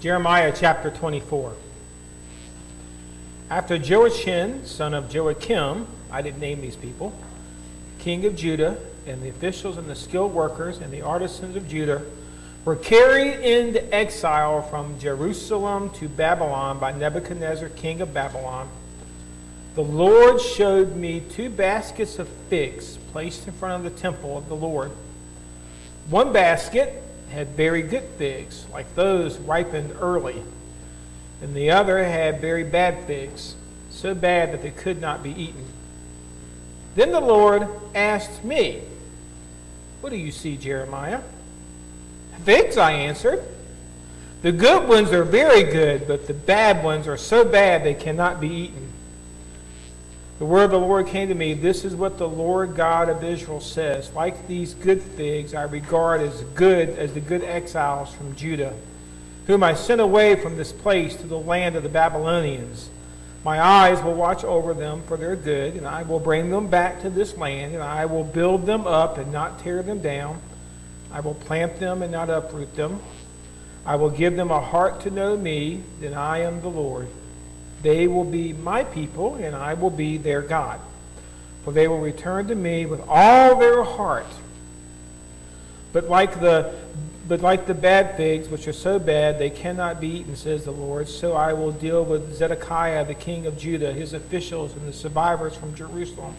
Jeremiah chapter 24. After Joachim, son of Joachim, I didn't name these people, king of Judah, and the officials and the skilled workers and the artisans of Judah were carried into exile from Jerusalem to Babylon by Nebuchadnezzar, king of Babylon, the Lord showed me 2 baskets of figs placed in front of the temple of the Lord. One basket had very good figs, like those ripened early, and the other had very bad figs, so bad that they could not be eaten. Then the Lord asked me, "What do you see, Jeremiah?" "Figs," I answered. "The good ones are very good, but the bad ones are so bad they cannot be eaten." The word of the Lord came to me, "This is what the Lord God of Israel says. Like these good figs I regard as good as the good exiles from Judah, whom I sent away from this place to the land of the Babylonians. My eyes will watch over them for their good, and I will bring them back to this land, and I will build them up and not tear them down. I will plant them and not uproot them. I will give them a heart to know me, that I am the Lord. They will be my people, and I will be their God. For they will return to me with all their heart. But like the bad figs, which are so bad they cannot be eaten, says the Lord, so I will deal with Zedekiah, the king of Judah, his officials, and the survivors from Jerusalem.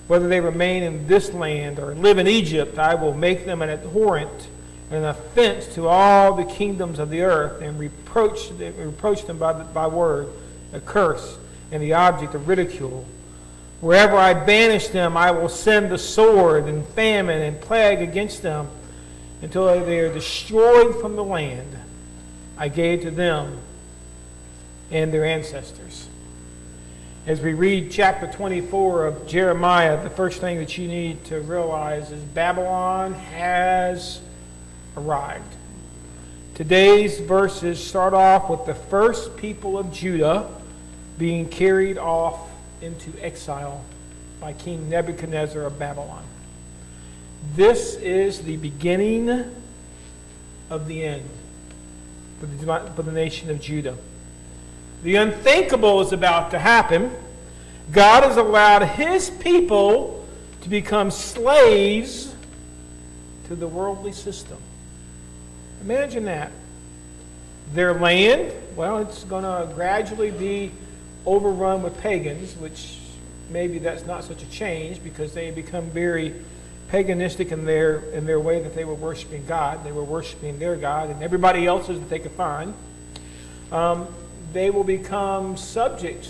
Whether they remain in this land or live in Egypt, I will make them an abhorrent and an offense to all the kingdoms of the earth, and reproach them by word, a curse, and the object of ridicule. Wherever I banish them, I will send the sword and famine and plague against them, until they are destroyed from the land I gave to them and their ancestors." As we read chapter 24 of Jeremiah, the first thing that you need to realize is Babylon has arrived. Today's verses start off with the first people of Judah being carried off into exile by King Nebuchadnezzar of Babylon. This is the beginning of the end for the nation of Judah. The unthinkable is about to happen. God has allowed his people to become slaves to the worldly system. Imagine that. Their land, well, it's going to gradually be overrun with pagans, which maybe that's not such a change because they become very paganistic in their way that they were worshiping God. They were worshiping their God and everybody else's that they could find. They will become subject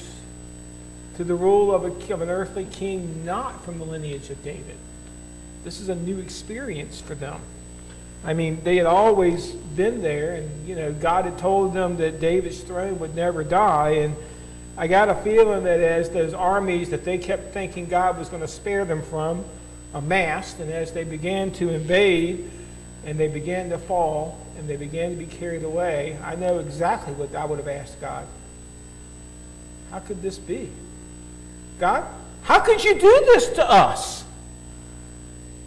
to the rule of an earthly king not from the lineage of David. This is a new experience for them. I mean, they had always been there, and God had told them that David's throne would never die, and I got a feeling that as those armies that they kept thinking God was going to spare them from amassed, and as they began to invade and they began to fall and they began to be carried away, I know exactly what I would have asked God. How could this be? God, how could you do this to us?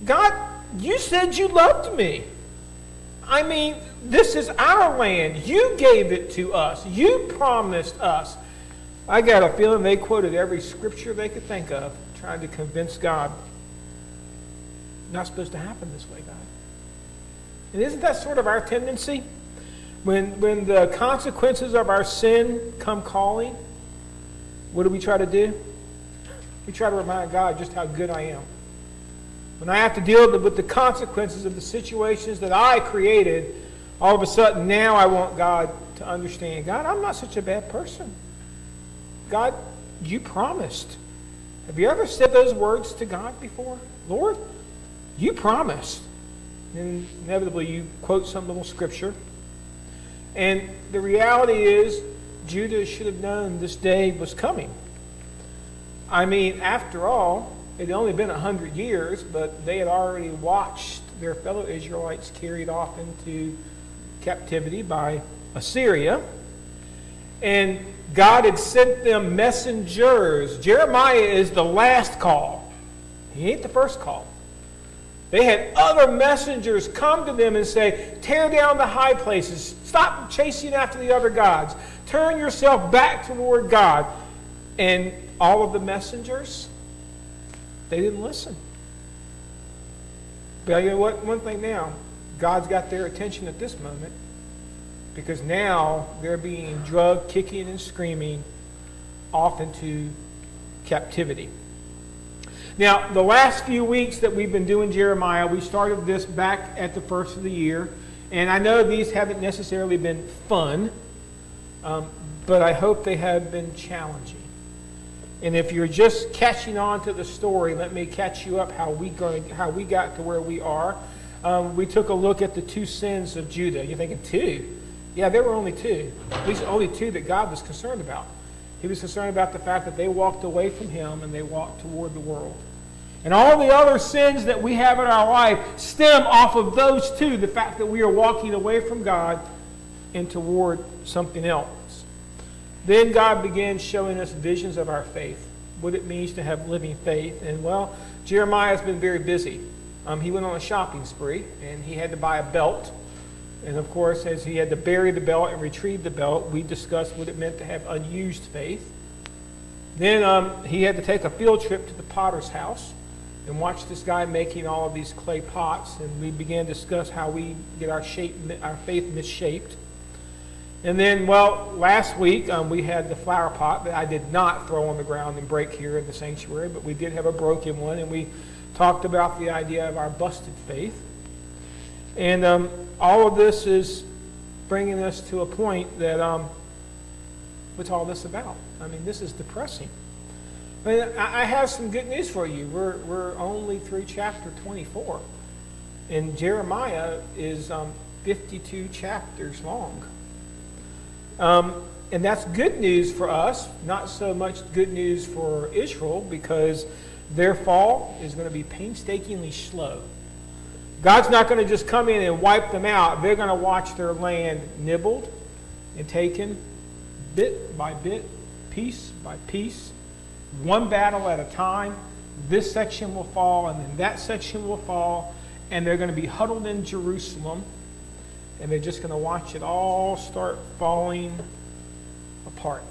God, you said you loved me. I mean, this is our land. You gave it to us. You promised us. I got a feeling they quoted every scripture they could think of, trying to convince God. Not supposed to happen this way, God. And isn't that sort of our tendency? When the consequences of our sin come calling, what do we try to do? We try to remind God just how good I am. When I have to deal with the consequences of the situations that I created, all of a sudden now I want God to understand, God, I'm not such a bad person. God, you promised. Have you ever said those words to God before? Lord, you promised. And inevitably you quote some little scripture. And the reality is, Judah should have known this day was coming. I mean, after all, it had only been 100 years, but they had already watched their fellow Israelites carried off into captivity by Assyria. And God had sent them messengers. Jeremiah is the last call. He ain't the first call. They had other messengers come to them and say, tear down the high places. Stop chasing after the other gods. Turn yourself back toward God. And all of the messengers, they didn't listen. But you know what? One thing now, God's got their attention at this moment, because now they're being drugged, kicking and screaming off into captivity. Now, the last few weeks that we've been doing Jeremiah, we started this back at the first of the year. And I know these haven't necessarily been fun, but I hope they have been challenging. And if you're just catching on to the story, let me catch you up how we got to where we are. We took a look at the two sins of Judah. You're thinking, two? Yeah, there were only two. At least only two that God was concerned about. He was concerned about the fact that they walked away from him and they walked toward the world. And all the other sins that we have in our life stem off of those two, the fact that we are walking away from God and toward something else. Then God began showing us visions of our faith, what it means to have living faith. And well, Jeremiah has been very busy. He went on a shopping spree, and he had to buy a belt. And of course, as he had to bury the belt and retrieve the belt, we discussed what it meant to have unused faith. Then he had to take a field trip to the potter's house and watch this guy making all of these clay pots. And we began to discuss how we get our faith misshaped. And then, well, last week we had the flower pot that I did not throw on the ground and break here in the sanctuary, but we did have a broken one, and we talked about the idea of our busted faith. And all of this is bringing us to a point that, what's all this about? I mean, this is depressing. But I have some good news for you. We're only through chapter 24. And Jeremiah is 52 chapters long. And that's good news for us, not so much good news for Israel, because their fall is going to be painstakingly slow. God's not going to just come in and wipe them out. They're going to watch their land nibbled and taken bit by bit, piece by piece, one battle at a time. This section will fall, and then that section will fall, and they're going to be huddled in Jerusalem, and they're just going to watch it all start falling apart.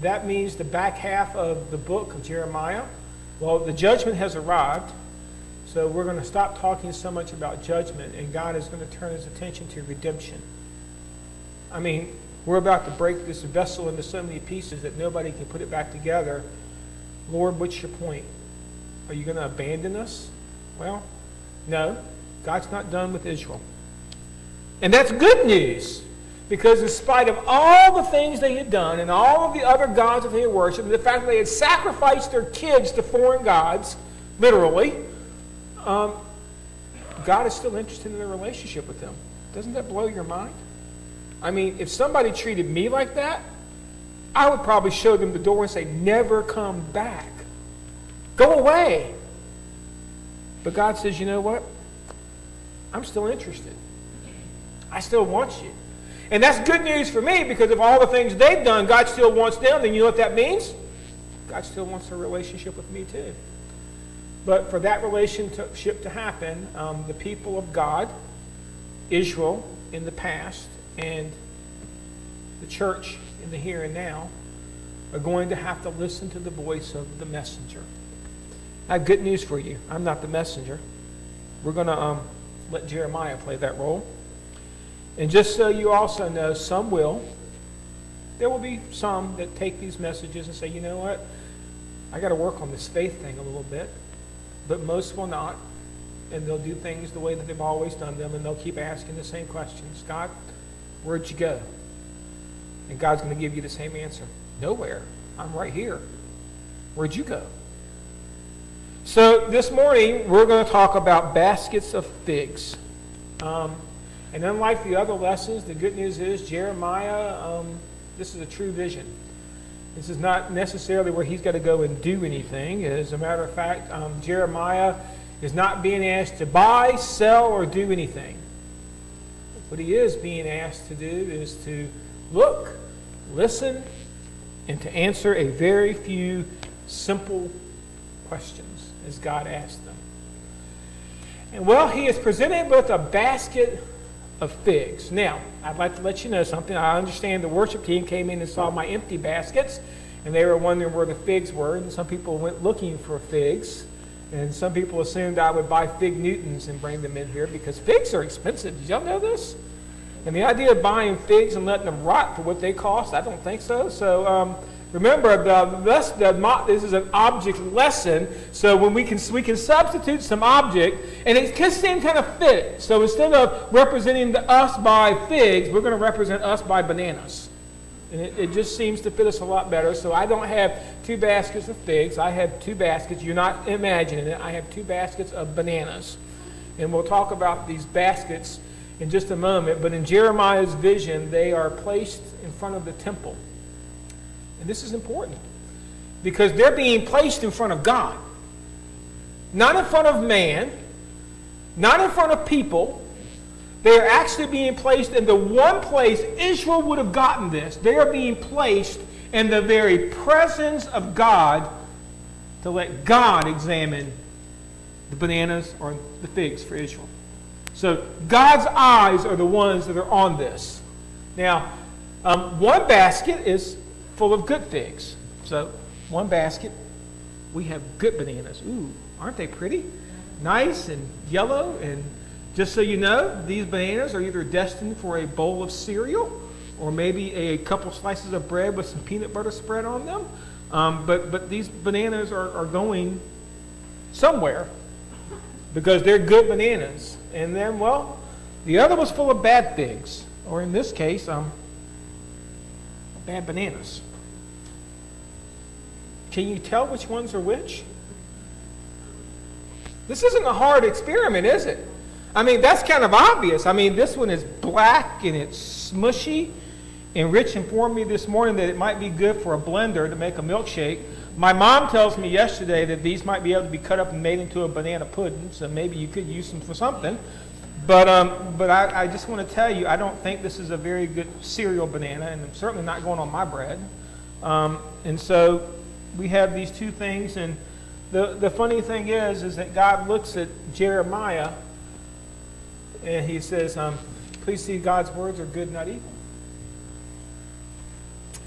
That means the back half of the book of Jeremiah, well, the judgment has arrived, so we're going to stop talking so much about judgment, and God is going to turn his attention to redemption. I mean, we're about to break this vessel into so many pieces that nobody can put it back together. Lord, what's your point? Are you going to abandon us? Well, no. God's not done with Israel. And that's good news, because in spite of all the things they had done and all of the other gods that they had worshipped, and the fact that they had sacrificed their kids to foreign gods, literally, God is still interested in their relationship with them. Doesn't that blow your mind? I mean, if somebody treated me like that, I would probably show them the door and say, never come back. Go away. But God says, you know what? I'm still interested. I still want you. And that's good news for me, because of all the things they've done, God still wants them. Then you know what that means? God still wants a relationship with me too. But for that relationship to happen, the people of God, Israel in the past, and the church in the here and now, are going to have to listen to the voice of the messenger. I have good news for you. I'm not the messenger. We're going to let Jeremiah play that role. And just so you also know, some will. There will be some that take these messages and say, you know what? I got to work on this faith thing a little bit. But most will not. And they'll do things the way that they've always done them. And they'll keep asking the same questions. God, where'd you go? And God's going to give you the same answer. Nowhere. I'm right here. Where'd you go? So this morning, we're going to talk about baskets of figs. And unlike the other lessons, the good news is Jeremiah, this is a true vision. This is not necessarily where he's got to go and do anything. As a matter of fact, Jeremiah is not being asked to buy, sell, or do anything. What he is being asked to do is to look, listen, and to answer a very few simple questions as God asked them. And well, he is presented with a basket of figs. Now, I'd like to let you know something. I understand the worship team came in and saw my empty baskets, and they were wondering where the figs were. And some people went looking for figs, and some people assumed I would buy fig Newtons and bring them in here because figs are expensive. Did y'all know this? And the idea of buying figs and letting them rot for what they cost, I don't think so. So remember, this is an object lesson. So when we can substitute some object, and it can seem kind of fit. So instead of representing us by figs, we're going to represent us by bananas. And it just seems to fit us a lot better. So I don't have 2 baskets of figs. I have 2 baskets. You're not imagining it. I have 2 baskets of bananas. And we'll talk about these baskets in just a moment. But in Jeremiah's vision, they are placed in front of the temple. And this is important because they're being placed in front of God. Not in front of man, not in front of people. They are actually being placed in the one place Israel would have gotten this. They are being placed in the very presence of God to let God examine the bananas or the figs for Israel. So God's eyes are the ones that are on this. Now, one basket is full of good figs. So one basket, we have good bananas. Ooh, aren't they pretty? Nice and yellow. And just so you know, these bananas are either destined for a bowl of cereal or maybe a couple slices of bread with some peanut butter spread on them. But these bananas are going somewhere because they're good bananas. And then, well, the other was full of bad figs, or in this case, bad bananas. Can you tell which ones are which? This isn't a hard experiment, is it? I mean, that's kind of obvious. I mean, this one is black and it's smushy. And Rich informed me this morning that it might be good for a blender to make a milkshake. My mom tells me yesterday that these might be able to be cut up and made into a banana pudding, so maybe you could use them for something. But I just want to tell you, I don't think this is a very good cereal banana, and I'm certainly not going on my bread. And so we have these 2 things, and the funny thing is that God looks at Jeremiah, and he says, please see God's words are good, not evil.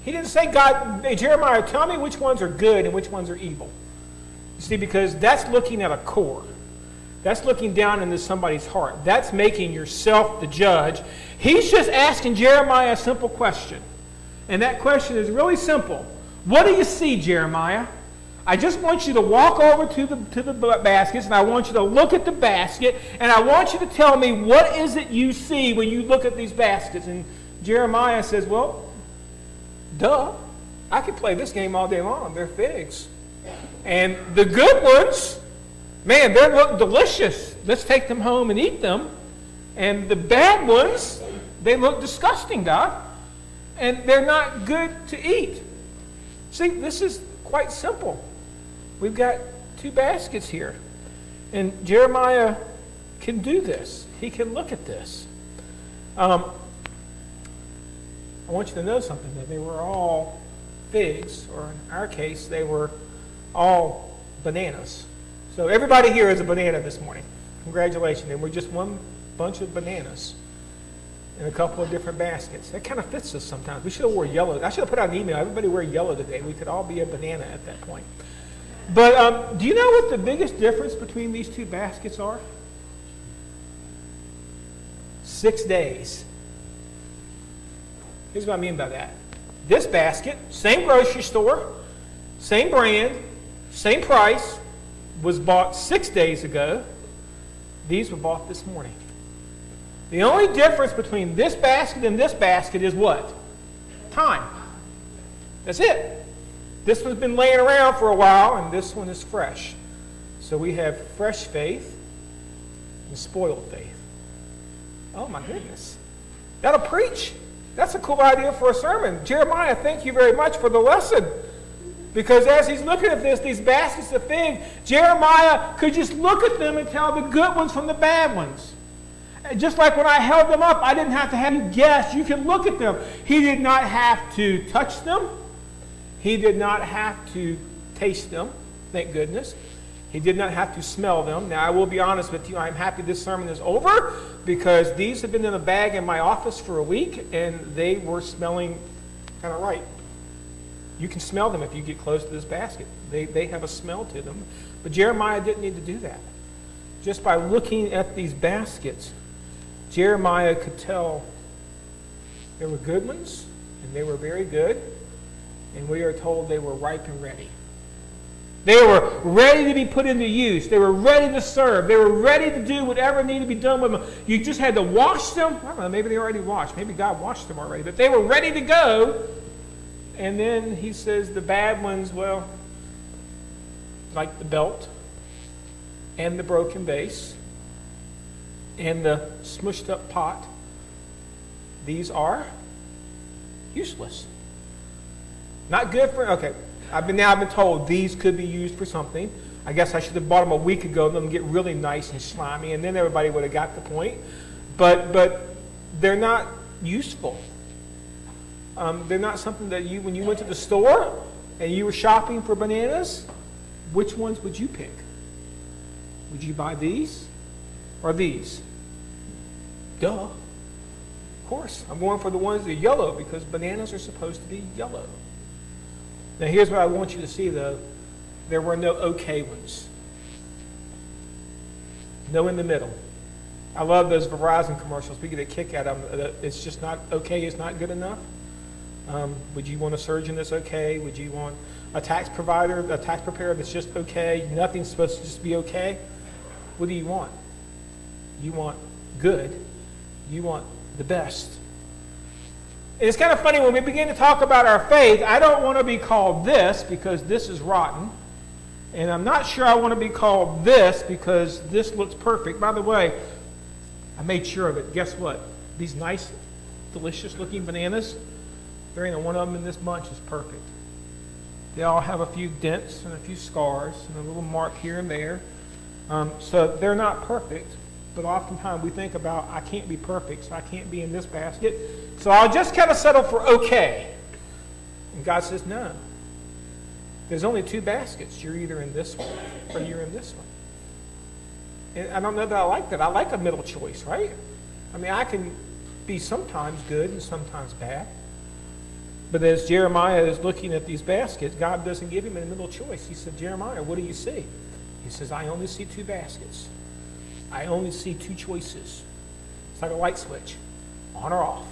He didn't say, hey, Jeremiah, tell me which ones are good and which ones are evil. You see, because that's looking at a core. That's looking down into somebody's heart. That's making yourself the judge. He's just asking Jeremiah a simple question. And that question is really simple. What do you see, Jeremiah? I just want you to walk over to the baskets, and I want you to look at the basket, and I want you to tell me what is it you see when you look at these baskets. And Jeremiah says, well, duh. I could play this game all day long. They're figs. And the good ones, man, they look delicious. Let's take them home and eat them. And the bad ones, they look disgusting, God. And they're not good to eat. See, this is quite simple. We've got 2 baskets here. And Jeremiah can do this. He can look at this. I want you to know something, that they were all figs, or in our case, they were all bananas. So everybody here is a banana this morning. Congratulations. And we're just one bunch of bananas in a couple of different baskets. That kind of fits us sometimes. We should have worn yellow. I should have put out an email. Everybody wear yellow today. We could all be a banana at that point. But do you know what the biggest difference between these 2 baskets are? 6 days. Here's what I mean by that. This basket, same grocery store, same brand, same price, was bought 6 days ago. These were bought this morning. The only difference between this basket and this basket is what? Time. That's it. This one's been laying around for a while, and this one is fresh. So we have fresh faith and spoiled faith. Oh my goodness. That'll preach. That's a cool idea for a sermon. Jeremiah, thank you very much for the lesson. Because as he's looking at this, these baskets of figs, Jeremiah could just look at them and tell the good ones from the bad ones. And just like when I held them up, I didn't have to have you guess. You can look at them. He did not have to touch them. He did not have to taste them, thank goodness. He did not have to smell them. Now, I will be honest with you, I'm happy this sermon is over because these have been in a bag in my office for a week, and they were smelling kind of right. You can smell them if you get close to this basket. They have a smell to them. But Jeremiah didn't need to do that. Just by looking at these baskets, Jeremiah could tell there were good ones, and they were very good, and we are told they were ripe and ready. They were ready to be put into use. They were ready to serve. They were ready to do whatever needed to be done with them. You just had to wash them. I don't know, maybe they were already washed. Maybe God washed them already. But they were ready to go. And then he says the bad ones, well, like the belt and the broken vase and the smushed up pot, these are useless. Not good for, okay. I've been told these could be used for something. I guess I should have bought them a week ago and let them get really nice and slimy, and then everybody would have got the point. But they're not useful. They're not something that you, when you went to the store and you were shopping for bananas, which ones would you pick? Would you buy these or these? Duh. Of course, I'm going for the ones that are yellow because bananas are supposed to be yellow. Now here's what I want you to see though. There were no okay ones. No in the middle. I love those Verizon commercials. We get a kick out of them. It's just not okay, it's not good enough. Would you want a surgeon that's okay? Would you want a tax provider, a tax preparer that's just okay? Nothing's supposed to just be okay. What do you want? You want good. You want the best. And it's kind of funny when we begin to talk about our faith, I don't want to be called this because this is rotten. And I'm not sure I want to be called this because this looks perfect. By the way, I made sure of it. Guess what? These nice, delicious looking bananas, there ain't one of them in this bunch is perfect. They all have a few dents and a few scars and a little mark here and there. So they're not perfect. But oftentimes we think about, I can't be perfect, so I can't be in this basket. So I'll just kind of settle for okay. And God says, no. There's only two baskets. You're either in this one or you're in this one. And I don't know that I like that. I like a middle choice, right? I mean, I can be sometimes good and sometimes bad. But as Jeremiah is looking at these baskets, God doesn't give him a middle choice. He said, Jeremiah, what do you see? He says, I only see two baskets. I only see two choices. It's like a light switch, on or off.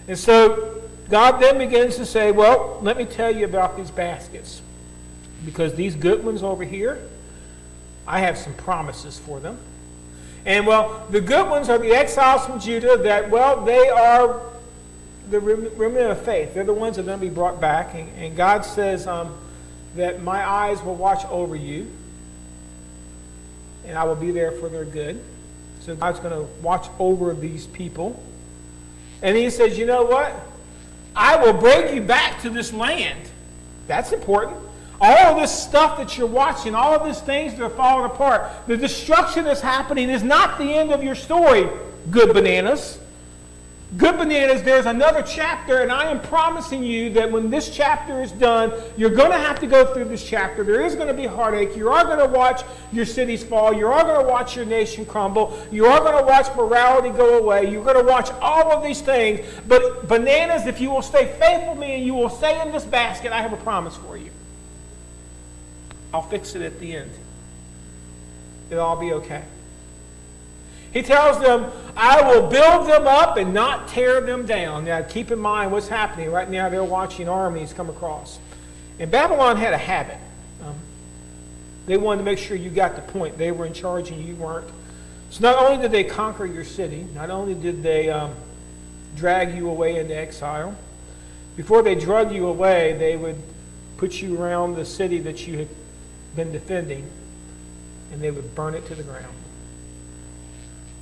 And so God then begins to say, well, let me tell you about these baskets. Because these good ones over here, I have some promises for them. And well, the good ones are the exiles from Judah that, well, they are the remnant of faith. They're the ones that are going to be brought back. And God says that my eyes will watch over you. And I will be there for their good. So God's going to watch over these people. And he says, you know what? I will bring you back to this land. That's important. All of this stuff that you're watching, all of these things that are falling apart, the destruction that's happening is not the end of your story, good bananas. Good bananas, there's another chapter, and I am promising you that when this chapter is done, you're going to have to go through this chapter. There is going to be heartache. You are going to watch your cities fall. You are going to watch your nation crumble. You are going to watch morality go away. You're going to watch all of these things. But bananas, if you will stay faithful to me and you will stay in this basket, I have a promise for you. I'll fix it at the end. It'll all be okay. He tells them, I will build them up and not tear them down. Now, keep in mind what's happening. Right now, they're watching armies come across. And Babylon had a habit. They wanted to make sure you got the point. They were in charge and you weren't. So not only did they conquer your city, not only did they drag you away into exile, before they drug you away, they would put you around the city that you had been defending, and they would burn it to the ground.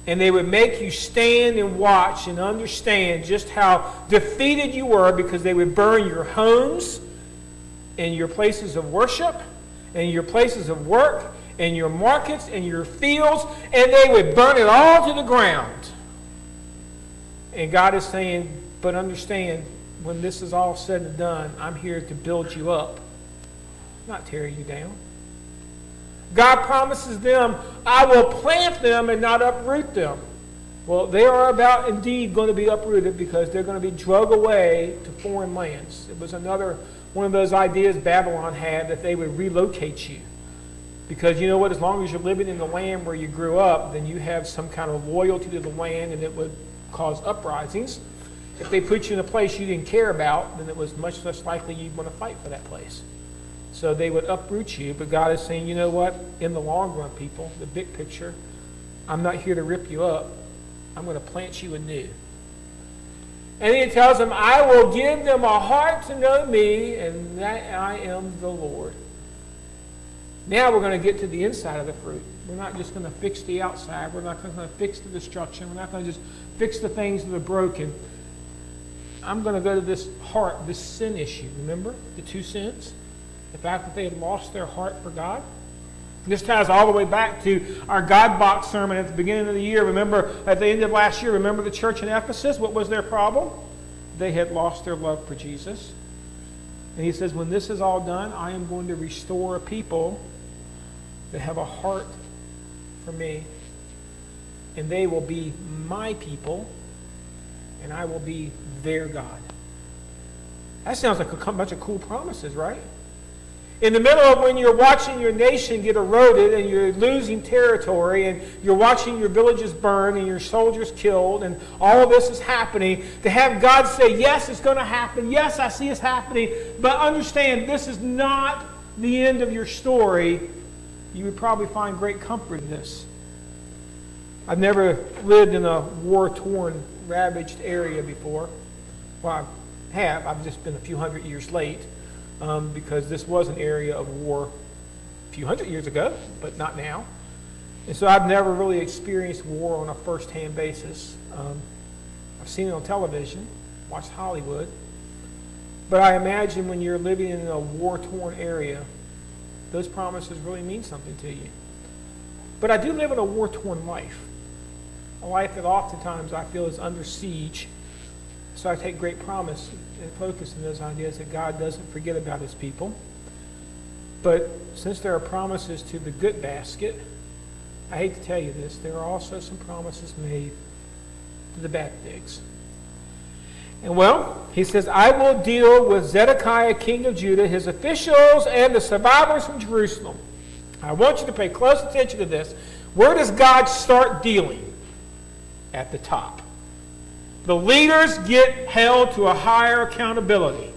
And they would make you stand and watch and understand just how defeated you were, because they would burn your homes and your places of worship and your places of work and your markets and your fields, and they would burn it all to the ground. And God is saying, but understand, when this is all said and done, I'm here to build you up, not tear you down. God promises them, I will plant them and not uproot them. Well, they are about indeed going to be uprooted because they're going to be drug away to foreign lands. It was another one of those ideas Babylon had, that they would relocate you. Because you know what, as long as you're living in the land where you grew up, then you have some kind of loyalty to the land, and it would cause uprisings. If they put you in a place you didn't care about, then it was much less likely you'd want to fight for that place. So they would uproot you, but God is saying, you know what, in the long run, people, the big picture, I'm not here to rip you up. I'm going to plant you anew. And he tells them, I will give them a heart to know me, and that I am the Lord. Now we're going to get to the inside of the fruit. We're not just going to fix the outside. We're not going to fix the destruction. We're not going to just fix the things that are broken. I'm going to go to this heart, this sin issue. Remember the two sins? The fact that they had lost their heart for God. This ties all the way back to our God box sermon at the beginning of the year. Remember, at the end of last year, remember the church in Ephesus? What was their problem? They had lost their love for Jesus. And he says, when this is all done, I am going to restore a people that have a heart for me. And they will be my people, and I will be their God. That sounds like a bunch of cool promises, right? In the middle of when you're watching your nation get eroded and you're losing territory and you're watching your villages burn and your soldiers killed and all of this is happening, to have God say, yes, it's going to happen. Yes, I see it's happening. But understand, this is not the end of your story. You would probably find great comfort in this. I've never lived in a war-torn, ravaged area before. Well, I have. I've just been a few hundred years late. Because this was an area of war a few hundred years ago, but not now. And so I've never really experienced war on a first-hand basis. I've seen it on television, watched Hollywood. But I imagine when you're living in a war-torn area, those promises really mean something to you. But I do live in a war-torn life, a life that oftentimes I feel is under siege. So I take great promise and focus in those ideas that God doesn't forget about his people. But since there are promises to the good basket, I hate to tell you this, there are also some promises made to the bad pigs. And well, he says, I will deal with Zedekiah, king of Judah, his officials, and the survivors from Jerusalem. I want you to pay close attention to this. Where does God start dealing? At the top. The leaders get held to a higher accountability.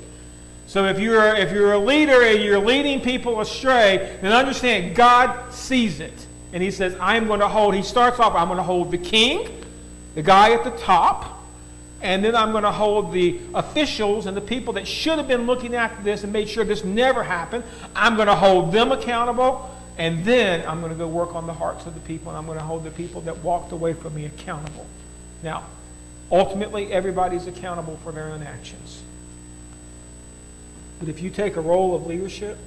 So if you're a leader and you're leading people astray, then understand God sees it. And he says, he starts off, I'm going to hold the king, the guy at the top, and then I'm going to hold the officials and the people that should have been looking after this and made sure this never happened. I'm going to hold them accountable, and then I'm going to go work on the hearts of the people, and I'm going to hold the people that walked away from me accountable. Now, ultimately, everybody's accountable for their own actions. But if you take a role of leadership,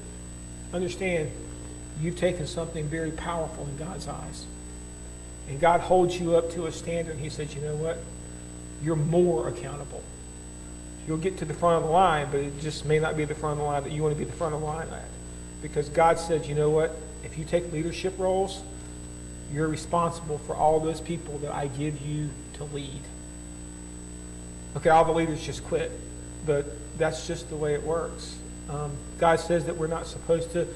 understand you've taken something very powerful in God's eyes. And God holds you up to a standard, and he says, you know what? You're more accountable. You'll get to the front of the line, but it just may not be the front of the line that you want to be the front of the line at. Because God said, you know what? If you take leadership roles, you're responsible for all those people that I give you to lead. Okay, all the leaders just quit, but that's just the way it works. God says that we're not supposed to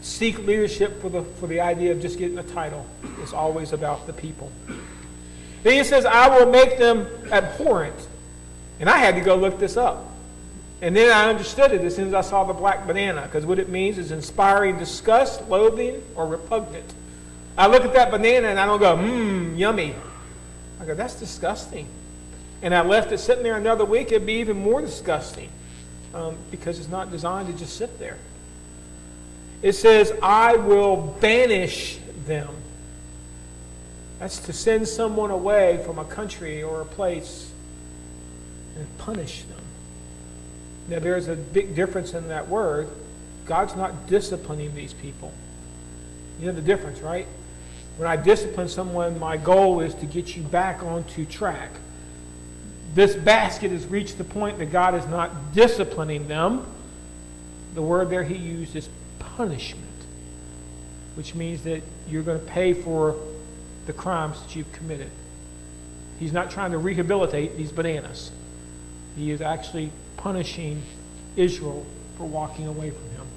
seek leadership for the idea of just getting a title. It's always about the people. Then he says, I will make them abhorrent. And I had to go look this up. And then I understood it as soon as I saw the black banana, because what it means is inspiring disgust, loathing, or repugnant. I look at that banana and I don't go, yummy. I go, that's disgusting. And I left it sitting there another week, it'd be even more disgusting because it's not designed to just sit there. It says, I will banish them. That's to send someone away from a country or a place and punish them. Now, there's a big difference in that word. God's not disciplining these people. You know the difference, right? When I discipline someone, my goal is to get you back onto track. This basket has reached the point that God is not disciplining them. The word there he used is punishment. which means that you're going to pay for the crimes that you've committed. He's not trying to rehabilitate these bananas. He is actually punishing Israel for walking away from him.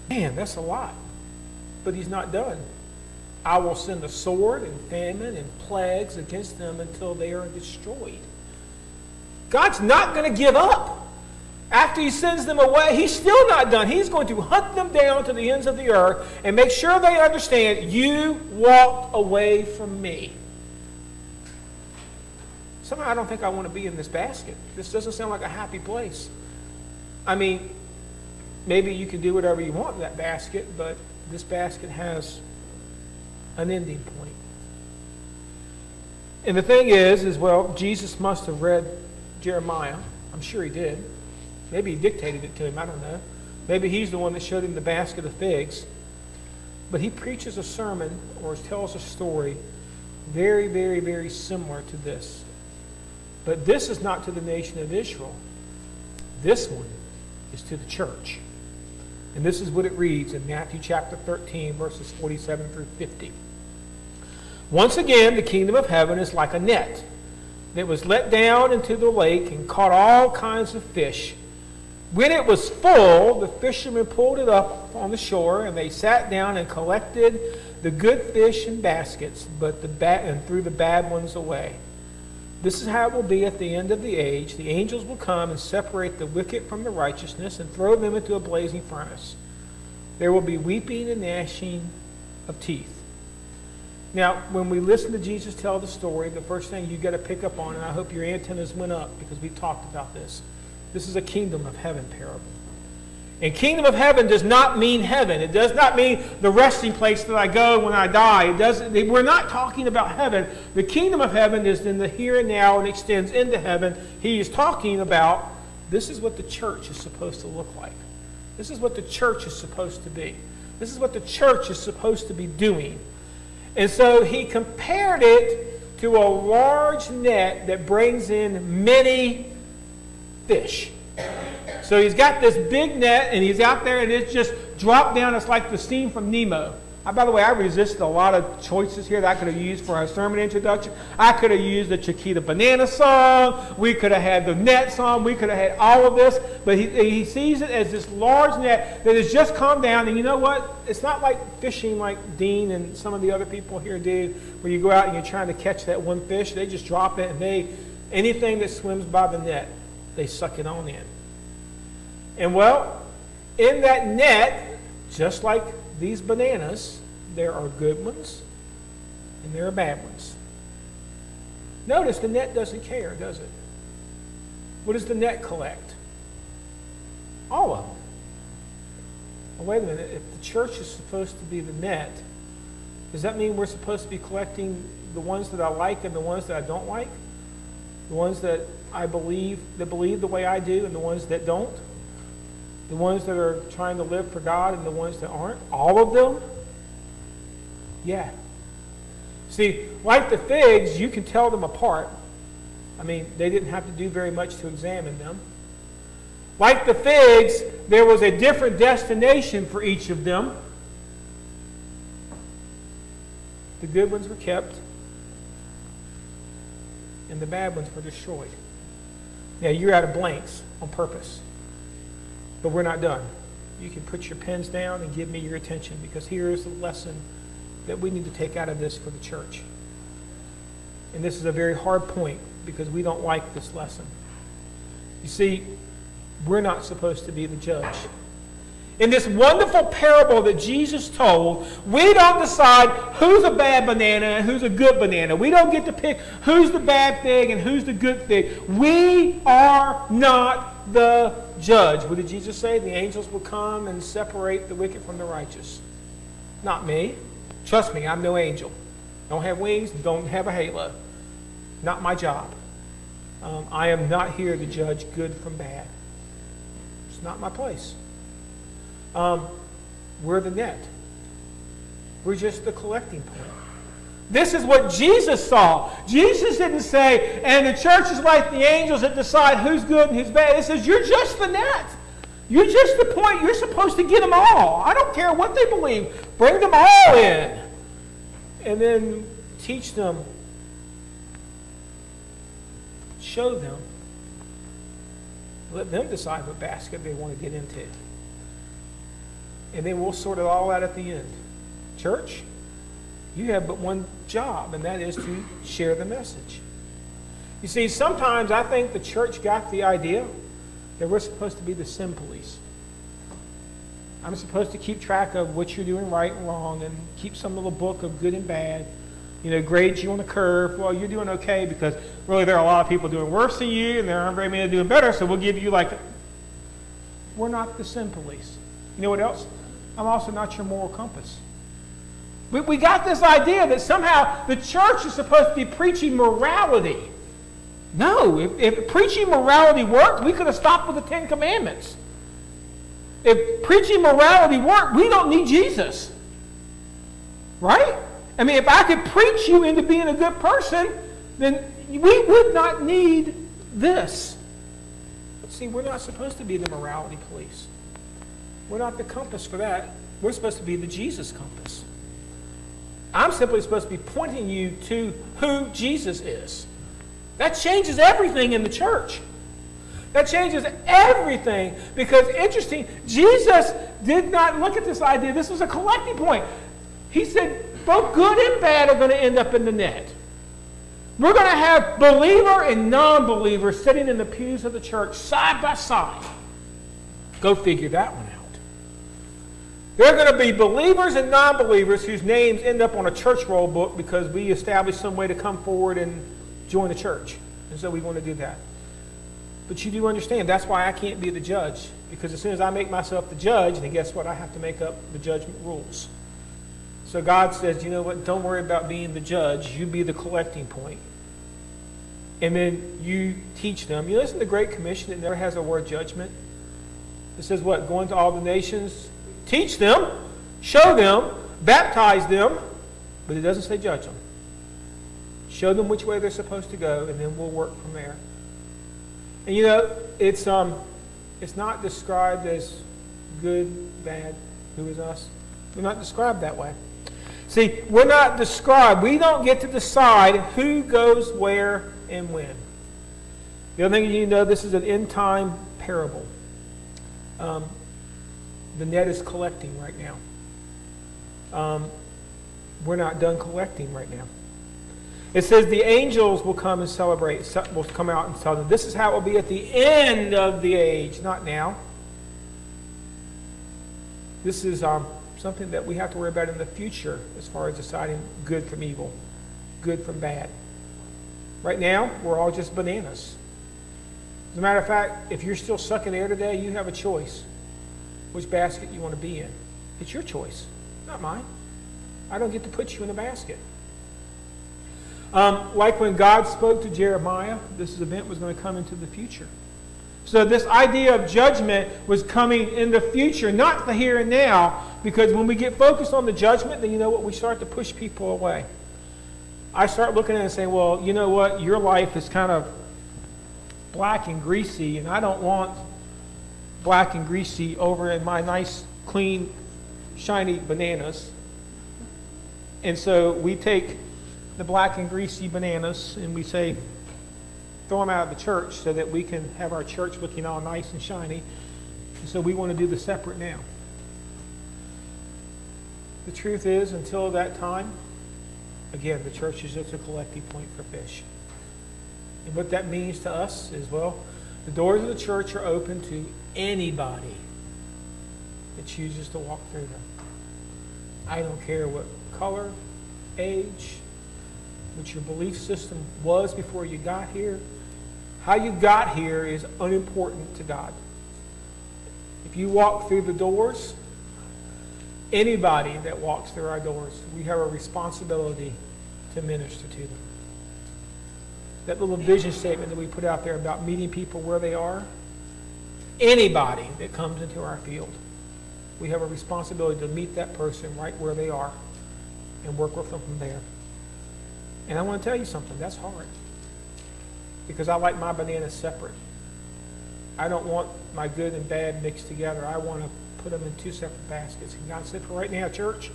Man, that's a lot. But he's not done. I will send a sword and famine and plagues against them until they are destroyed. God's not going to give up. After he sends them away, he's still not done. He's going to hunt them down to the ends of the earth and make sure they understand, you walked away from me. Somehow I don't think I want to be in this basket. This doesn't sound like a happy place. I mean, maybe you can do whatever you want in that basket, but this basket has an ending point. And the thing is, well, Jesus must have read Jeremiah. I'm sure he did. Maybe he dictated it to him. I don't know. Maybe he's the one that showed him the basket of figs. But he preaches a sermon or tells a story very, very, very similar to this. But this is not to the nation of Israel. This one is to the church. And this is what it reads in Matthew chapter 13, verses 47 through 50. Once again, the kingdom of heaven is like a net that was let down into the lake and caught all kinds of fish. When it was full, the fishermen pulled it up on the shore, and they sat down and collected the good fish in baskets, and threw the bad ones away. This is how it will be at the end of the age. The angels will come and separate the wicked from the righteousness and throw them into a blazing furnace. There will be weeping and gnashing of teeth. Now, when we listen to Jesus tell the story, the first thing you got to pick up on, and I hope your antennas went up because we talked about this, this is a kingdom of heaven parable. And kingdom of heaven does not mean heaven. It does not mean the resting place that I go when I die. We're not talking about heaven. The kingdom of heaven is in the here and now and extends into heaven. He is talking about this is what the church is supposed to look like. This is what the church is supposed to be. This is what the church is supposed to be doing. And so he compared it to a large net that brings in many fish. So he's got this big net, and he's out there, and it's just dropped down. It's like the scene from Nemo. By the way, I resisted a lot of choices here that I could have used for our sermon introduction. I could have used the Chiquita Banana song. We could have had the net song. We could have had all of this. But he sees it as this large net that has just come down. And you know what? It's not like fishing like Dean and some of the other people here do, where you go out and you're trying to catch that one fish. They just drop it, and anything that swims by the net, they suck it on in. And well, in that net, just like these bananas, there are good ones and there are bad ones. Notice the net doesn't care, does it? What does the net collect? All of them. Well, wait a minute. If the church is supposed to be the net, does that mean we're supposed to be collecting the ones that I like and the ones that I don't like? The ones that believe the way I do and the ones that don't? The ones that are trying to live for God and the ones that aren't? All of them? Yeah. See, like the figs, you can tell them apart. I mean, they didn't have to do very much to examine them. Like the figs, there was a different destination for each of them. The good ones were kept, and the bad ones were destroyed. Now, you're out of blanks on purpose. But we're not done. You can put your pens down and give me your attention, because here is the lesson that we need to take out of this for the church. And this is a very hard point because we don't like this lesson. You see, we're not supposed to be the judge. In this wonderful parable that Jesus told, we don't decide who's a bad banana and who's a good banana. We don't get to pick who's the bad fig and who's the good fig. We are not the judge. What did Jesus say? The angels will come and separate the wicked from the righteous. Not me. Trust me, I'm no angel. Don't have wings, don't have a halo. Not my job. I am not here to judge good from bad. It's not my place. We're the net. We're just the collecting point. This is what Jesus saw. Jesus didn't say, and the church is like the angels that decide who's good and who's bad. It says, you're just the net. You're just the point. You're supposed to get them all. I don't care what they believe. Bring them all in. And then teach them. Show them. Let them decide what basket they want to get into. And then we'll sort it all out at the end. Church, you have but one job, and that is to share the message. You see, sometimes I think the church got the idea that we're supposed to be the sin police. I'm supposed to keep track of what you're doing right and wrong and keep some little book of good and bad. Grade you on the curve. Well, you're doing okay because really there are a lot of people doing worse than you and there aren't very many doing better, so we'll give you we're not the sin police. You know what else? I'm also not your moral compass. We got this idea that somehow the church is supposed to be preaching morality. No, if preaching morality worked, we could have stopped with the Ten Commandments. If preaching morality worked, we don't need Jesus. Right? I mean, if I could preach you into being a good person, then we would not need this. See, we're not supposed to be the morality police. We're not the compass for that. We're supposed to be the Jesus compass. I'm simply supposed to be pointing you to who Jesus is. That changes everything in the church. That changes everything. Because, interesting, Jesus did not look at this idea. This was a collecting point. He said, both good and bad are going to end up in the net. We're going to have believer and non-believer sitting in the pews of the church side by side. Go figure that one out. There are going to be believers and non-believers whose names end up on a church roll book because we established some way to come forward and join the church. And so we want to do that. But you do understand, that's why I can't be the judge. Because as soon as I make myself the judge, then guess what? I have to make up the judgment rules. So God says, you know what? Don't worry about being the judge. You be the collecting point. And then you teach them. You listen to the Great Commission. It never has a word judgment. It says what? Go into all the nations. Teach them. Show them. Baptize them. But it doesn't say judge them. Show them which way they're supposed to go, and then we'll work from there. And it's not described as good, bad, who is us. We're not described that way. See, we're not described. We don't get to decide who goes where and when. The other thing you need to know, this is an end time parable. The net is collecting right now. We're not done collecting right now. It says the angels will come and celebrate, will come out and tell them, this is how it will be at the end of the age, not now. This is something that we have to worry about in the future as far as deciding good from evil, good from bad. Right now, we're all just bananas. As a matter of fact, if you're still sucking air today, you have a choice which basket you want to be in. It's your choice, not mine. I don't get to put you in a basket. Like when God spoke to Jeremiah, this event was going to come into the future. So this idea of judgment was coming in the future, not the here and now, because when we get focused on the judgment, then you know what? We start to push people away. I start looking at it and saying, well, you know what? Your life is kind of black and greasy, and I don't want black and greasy over in my nice, clean, shiny bananas. And so we take the black and greasy bananas and we say, throw them out of the church so that we can have our church looking all nice and shiny. And so we want to do the separate now. The truth is, until that time, again, the church is just a collecting point for fish. And what that means to us is, well, the doors of the church are open to anybody that chooses to walk through them. I don't care what color, age, what your belief system was before you got here. How you got here is unimportant to God. If you walk through the doors, anybody that walks through our doors, we have a responsibility to minister to them. That little vision statement that we put out there about meeting people where they are, anybody that comes into our field, we have a responsibility to meet that person right where they are and work with them from there. And I want to tell you something, that's hard. Because I like my bananas separate. I don't want my good and bad mixed together. I want to put them in two separate baskets. And God said, for right now, church,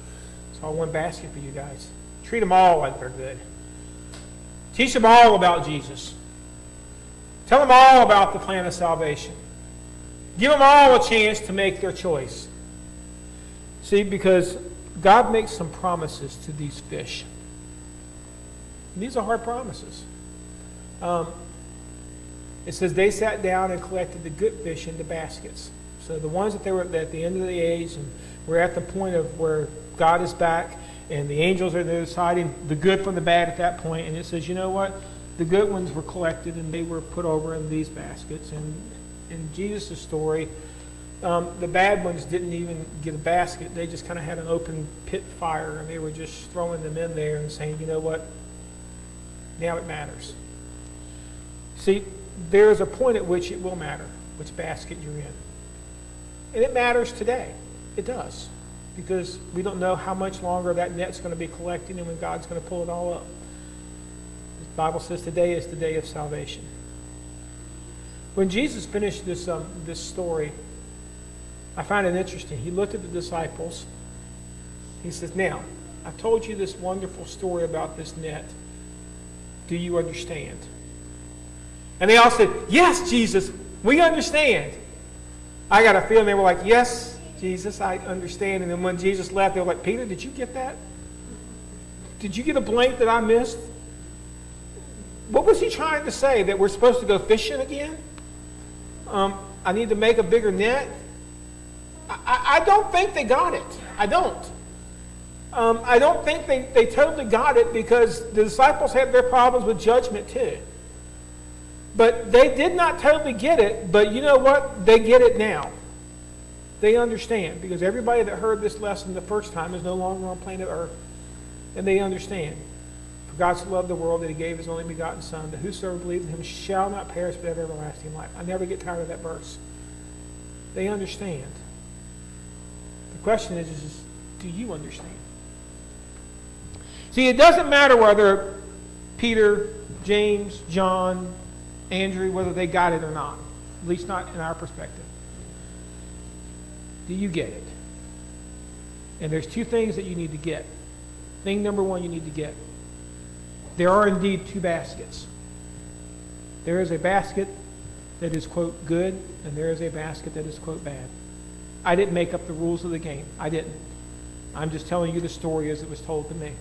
it's all one basket for you guys. Treat them all like they're good. Teach them all about Jesus. Tell them all about the plan of salvation. Give them all a chance to make their choice. See, because God makes some promises to these fish. And these are hard promises. It says they sat down and collected the good fish into baskets. So the ones that they were at the end of the age, and we're at the point of where God is back, and the angels are deciding the good from the bad at that point. And it says, you know what? The good ones were collected and they were put over in these baskets. And in Jesus' story, the bad ones didn't even get a basket. They just kind of had an open pit fire, and they were just throwing them in there and saying, you know what? Now it matters. See, there is a point at which it will matter which basket you're in. And it matters today. It does. Because we don't know how much longer that net's going to be collecting and when God's going to pull it all up. The Bible says today is the day of salvation. When Jesus finished this story, I find it interesting. He looked at the disciples. He says, now, I told you this wonderful story about this net. Do you understand? And they all said, yes, Jesus, we understand. I got a feeling they were like, yes, Jesus, I understand. And then when Jesus left, they were like, Peter, did you get that? Did you get a blank that I missed? What was he trying to say? That we're supposed to go fishing again? I need to make a bigger net? I don't think they got it. I don't. I don't think they totally got it, because the disciples had their problems with judgment too. But they did not totally get it, but you know what? They get it now. They understand, because everybody that heard this lesson the first time is no longer on planet Earth, and they understand. For God so loved the world that he gave his only begotten Son, that whosoever believes in him shall not perish but have everlasting life. I never get tired of that verse. They understand. The question is do you understand? See, it doesn't matter whether Peter, James, John, Andrew, whether they got it or not. At least not in our perspective. Do you get it? And there's two things that you need to get. Thing number one you need to get. There are indeed two baskets. There is a basket that is, quote, good, and there is a basket that is, quote, bad. I didn't make up the rules of the game. I didn't. I'm just telling you the story as it was told to me.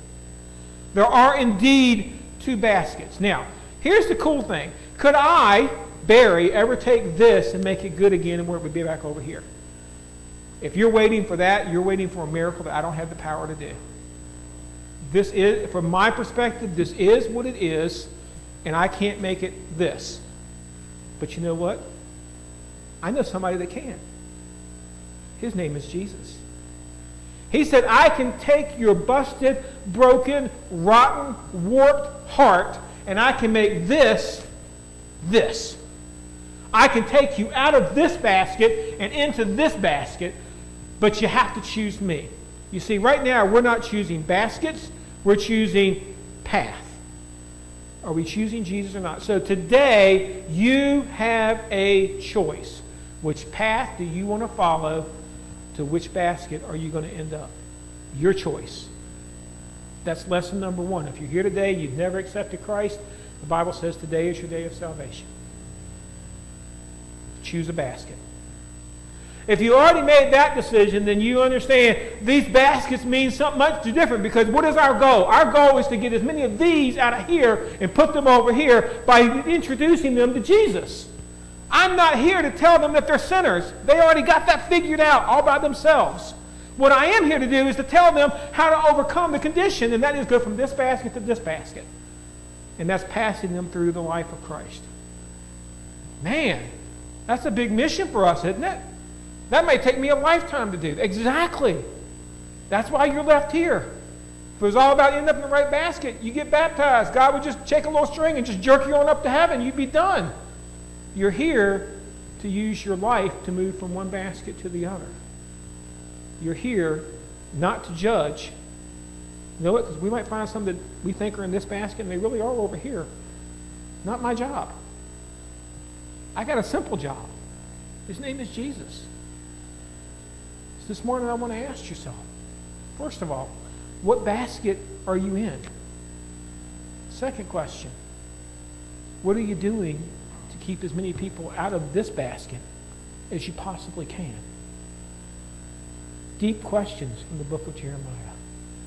There are indeed two baskets. Now, here's the cool thing. Could I, Barry, ever take this and make it good again and where it would be back over here? If you're waiting for that, you're waiting for a miracle that I don't have the power to do. This is, from my perspective, this is what it is, and I can't make it this. But you know what? I know somebody that can. His name is Jesus. He said, I can take your busted, broken, rotten, warped heart, and I can make this. I can take you out of this basket and into this basket, but you have to choose me. You see, right now we're not choosing baskets, we're choosing path. Are we choosing Jesus or not? So today you have a choice. Which path do you want to follow? To which basket are you going to end up? Your choice. That's lesson number one. If you're here today, you've never accepted Christ, the Bible says today is your day of salvation. Choose a basket. If you already made that decision, then you understand these baskets mean something much different, because what is our goal? Our goal is to get as many of these out of here and put them over here by introducing them to Jesus. I'm not here to tell them that they're sinners. They already got that figured out all by themselves. What I am here to do is to tell them how to overcome the condition, and that is go from this basket to this basket. And that's passing them through the life of Christ. Man, that's a big mission for us, isn't it? That may take me a lifetime to do. Exactly. That's why you're left here. If it was all about ending up in the right basket, you get baptized. God would just take a little string and just jerk you on up to heaven. You'd be done. You're here to use your life to move from one basket to the other. You're here not to judge. You know what? Because we might find some that we think are in this basket and they really are over here. Not my job. I got a simple job. His name is Jesus. So this morning I want to ask yourself, first of all, what basket are you in? Second question, what are you doing to keep as many people out of this basket as you possibly can? Deep questions from the book of Jeremiah.